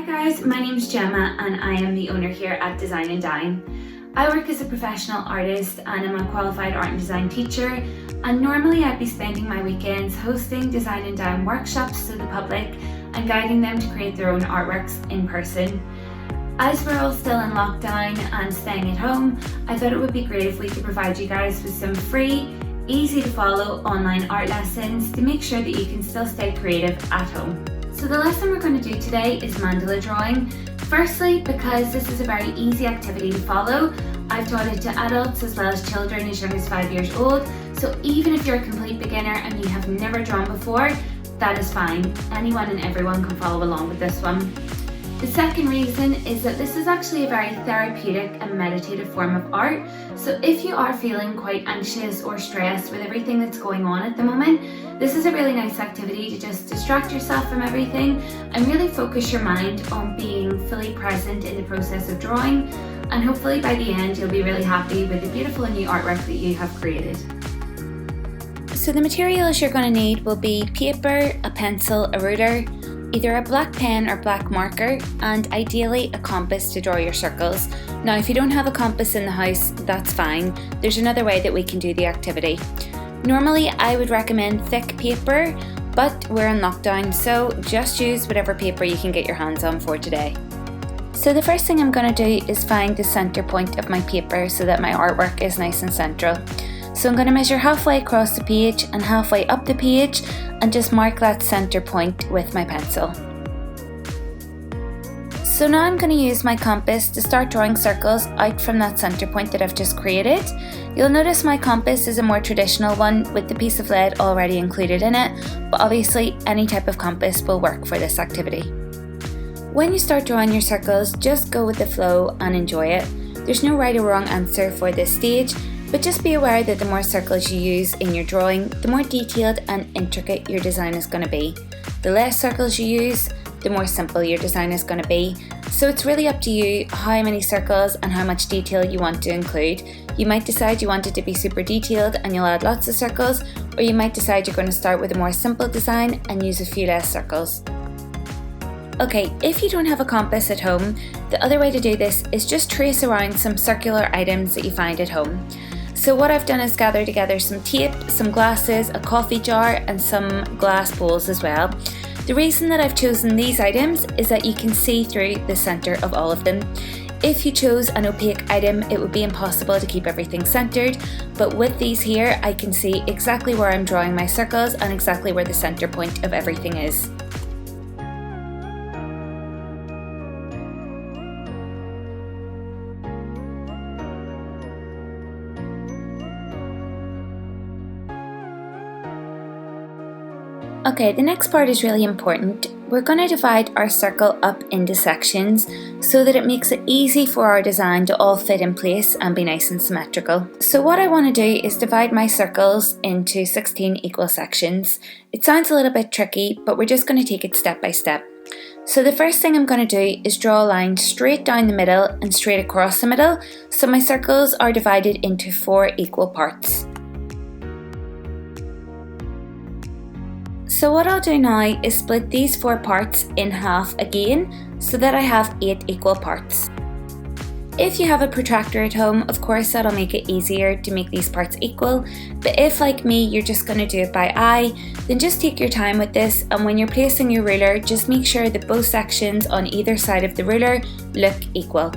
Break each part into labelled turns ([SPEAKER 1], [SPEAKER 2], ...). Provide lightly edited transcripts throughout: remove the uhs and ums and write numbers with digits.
[SPEAKER 1] Hi guys, my name is Gemma and I am the owner here at Design Dine. I work as a professional artist and I'm a qualified art and design teacher, and normally I'd be spending my weekends hosting Design Dine workshops to the public and guiding them to create their own artworks in person. As we're all still in lockdown and staying at home, I thought it would be great if we could provide you guys with some free, easy to follow online art lessons to make sure that you can still stay creative at home. So the lesson we're going to do today is Mandala Drawing. Firstly, because this is a very easy activity to follow, I've taught it to adults as well as children as young as 5 years old. So even if you're a complete beginner and you have never drawn before, that is fine. Anyone and everyone can follow along with this one. The second reason is that this is actually a very therapeutic and meditative form of art. So if you are feeling quite anxious or stressed with everything that's going on at the moment, this is a really nice activity to just distract yourself from everything and really focus your mind on being fully present in the process of drawing. And hopefully by the end, you'll be really happy with the beautiful new artwork that you have created. So the materials you're going to need will be paper, a pencil, a ruler, either a black pen or black marker, and ideally a compass to draw your circles. Now if you don't have a compass in the house, that's fine. There's another way that we can do the activity. Normally I would recommend thick paper, but we're in lockdown, so just use whatever paper you can get your hands on for today. So the first thing I'm going to do is find the center point of my paper so that my artwork is nice and central. So I'm going to measure halfway across the page and halfway up the page and just mark that center point with my pencil. So now I'm going to use my compass to start drawing circles out from that center point that I've just created. You'll notice my compass is a more traditional one with the piece of lead already included in it, but obviously any type of compass will work for this activity. When you start drawing your circles, just go with the flow and enjoy it. There's no right or wrong answer for this stage, but just be aware that the more circles you use in your drawing, the more detailed and intricate your design is going to be. The less circles you use, the more simple your design is going to be. So it's really up to you how many circles and how much detail you want to include. You might decide you want it to be super detailed and you'll add lots of circles, or you might decide you're going to start with a more simple design and use a few less circles. Okay, if you don't have a compass at home, the other way to do this is just trace around some circular items that you find at home. So what I've done is gather together some tape, some glasses, a coffee jar and some glass bowls as well. The reason that I've chosen these items is that you can see through the centre of all of them. If you chose an opaque item, it would be impossible to keep everything centred, but with these here I can see exactly where I'm drawing my circles and exactly where the centre point of everything is. Okay, the next part is really important. We're going to divide our circle up into sections so that it makes it easy for our design to all fit in place and be nice and symmetrical. So what I want to do is divide my circles into 16 equal sections. It sounds a little bit tricky, but we're just going to take it step by step. So the first thing I'm going to do is draw a line straight down the middle and straight across the middle, so my circles are divided into 4 equal parts. So what I'll do now is split these 4 parts in half again so that I have 8 equal parts. If you have a protractor at home, of course that'll make it easier to make these parts equal, but if like me you're just going to do it by eye, then just take your time with this, and when you're placing your ruler, just make sure that both sections on either side of the ruler look equal.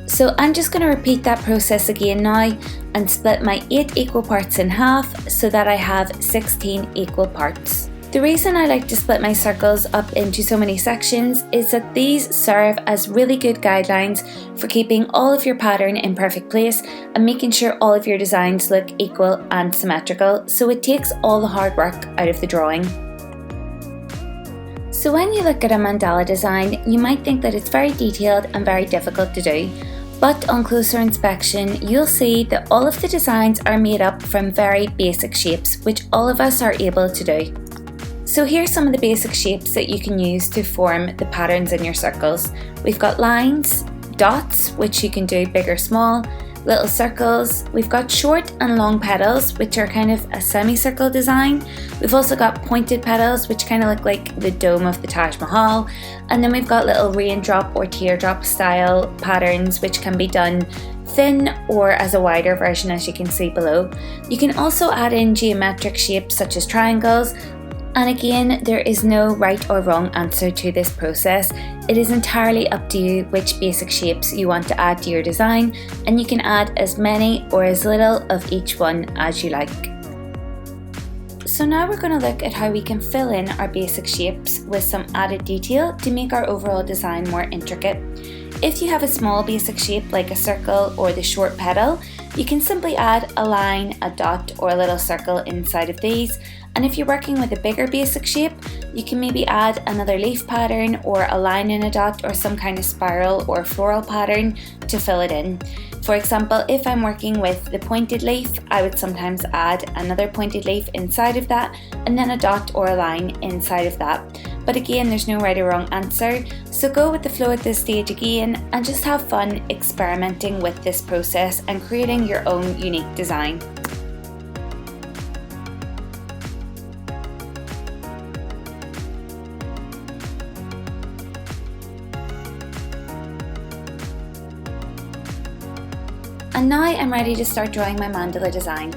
[SPEAKER 1] So I'm just going to repeat that process again now and split my 8 equal parts in half so that I have 16 equal parts. The reason I like to split my circles up into so many sections is that these serve as really good guidelines for keeping all of your pattern in perfect place and making sure all of your designs look equal and symmetrical, so it takes all the hard work out of the drawing. So when you look at a mandala design, you might think that it's very detailed and very difficult to do. But on closer inspection, you'll see that all of the designs are made up from very basic shapes, which all of us are able to do. So here's some of the basic shapes that you can use to form the patterns in your circles. We've got lines, dots, which you can do big or small, little circles. We've got short and long petals, which are kind of a semicircle design. We've also got pointed petals, which kind of look like the dome of the Taj Mahal. And then we've got little raindrop or teardrop style patterns, which can be done thin or as a wider version, as you can see below. You can also add in geometric shapes such as triangles. And again, there is no right or wrong answer to this process. It is entirely up to you which basic shapes you want to add to your design, and you can add as many or as little of each one as you like. So now we're going to look at how we can fill in our basic shapes with some added detail to make our overall design more intricate. If you have a small basic shape like a circle or the short petal, you can simply add a line, a dot, or a little circle inside of these. And if you're working with a bigger basic shape, you can maybe add another leaf pattern or a line and a dot or some kind of spiral or floral pattern to fill it in. For example, if I'm working with the pointed leaf, I would sometimes add another pointed leaf inside of that and then a dot or a line inside of that. But again, there's no right or wrong answer, so go with the flow at this stage again and just have fun experimenting with this process and creating your own unique design. And now I'm ready to start drawing my mandala design.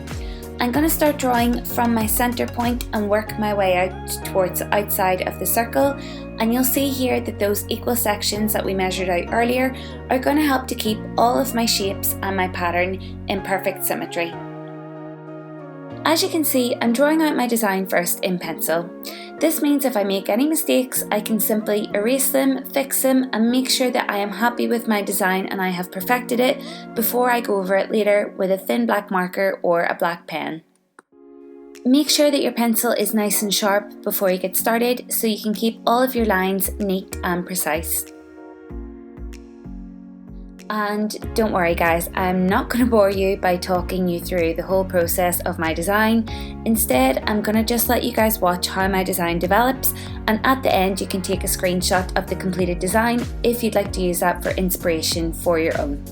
[SPEAKER 1] I'm going to start drawing from my center point and work my way out towards the outside of the circle, and you'll see here that those equal sections that we measured out earlier are going to help to keep all of my shapes and my pattern in perfect symmetry. As you can see, I'm drawing out my design first in pencil. This means if I make any mistakes, I can simply erase them, fix them, and make sure that I am happy with my design and I have perfected it before I go over it later with a thin black marker or a black pen. Make sure that your pencil is nice and sharp before you get started so you can keep all of your lines neat and precise. And don't worry guys, I'm not going to bore you by talking you through the whole process of my design. Instead, I'm going to just let you guys watch how my design develops, and at the end you can take a screenshot of the completed design if you'd like to use that for inspiration for your own.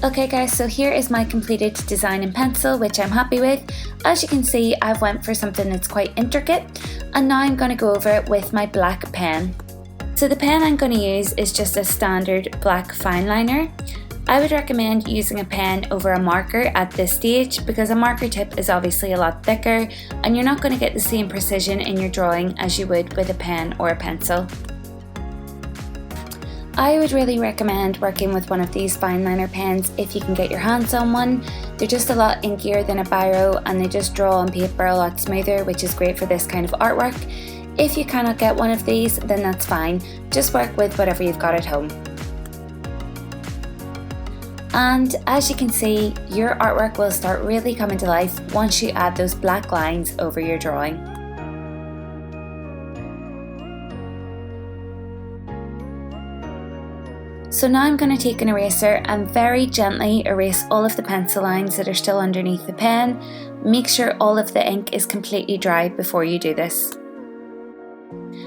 [SPEAKER 1] Okay guys, so here is my completed design in pencil, which I'm happy with. As you can see, I've went for something that's quite intricate, and now I'm going to go over it with my black pen. So the pen I'm going to use is just a standard black fine liner. I would recommend using a pen over a marker at this stage because a marker tip is obviously a lot thicker and you're not going to get the same precision in your drawing as you would with a pen or a pencil. I would really recommend working with one of these fine liner pens if you can get your hands on one. They're just a lot inkier than a biro and they just draw on paper a lot smoother, which is great for this kind of artwork. If you cannot get one of these, then that's fine. Just work with whatever you've got at home. And as you can see, your artwork will start really coming to life once you add those black lines over your drawing. So now I'm going to take an eraser and very gently erase all of the pencil lines that are still underneath the pen. Make sure all of the ink is completely dry before you do this.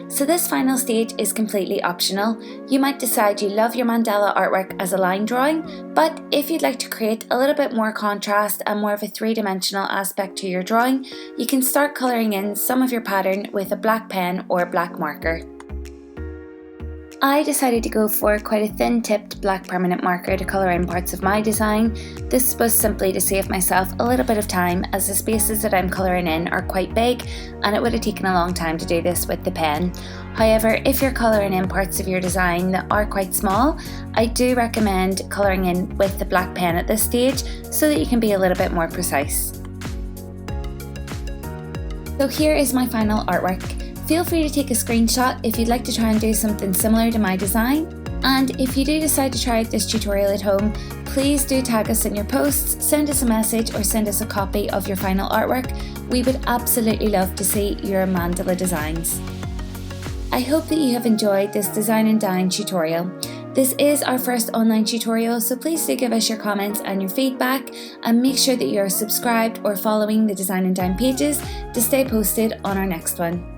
[SPEAKER 1] So this final stage is completely optional. You might decide you love your mandala artwork as a line drawing, but if you'd like to create a little bit more contrast and more of a three-dimensional aspect to your drawing, you can start colouring in some of your pattern with a black pen or black marker. I decided to go for quite a thin-tipped black permanent marker to colour in parts of my design. This was simply to save myself a little bit of time, as the spaces that I'm colouring in are quite big and it would have taken a long time to do this with the pen. However, if you're colouring in parts of your design that are quite small, I do recommend colouring in with the black pen at this stage so that you can be a little bit more precise. So here is my final artwork. Feel free to take a screenshot if you'd like to try and do something similar to my design. And if you do decide to try out this tutorial at home, please do tag us in your posts, send us a message or send us a copy of your final artwork. We would absolutely love to see your mandala designs. I hope that you have enjoyed this Design and Dine tutorial. This is our first online tutorial, so please do give us your comments and your feedback, and make sure that you're subscribed or following the Design and Dine pages to stay posted on our next one.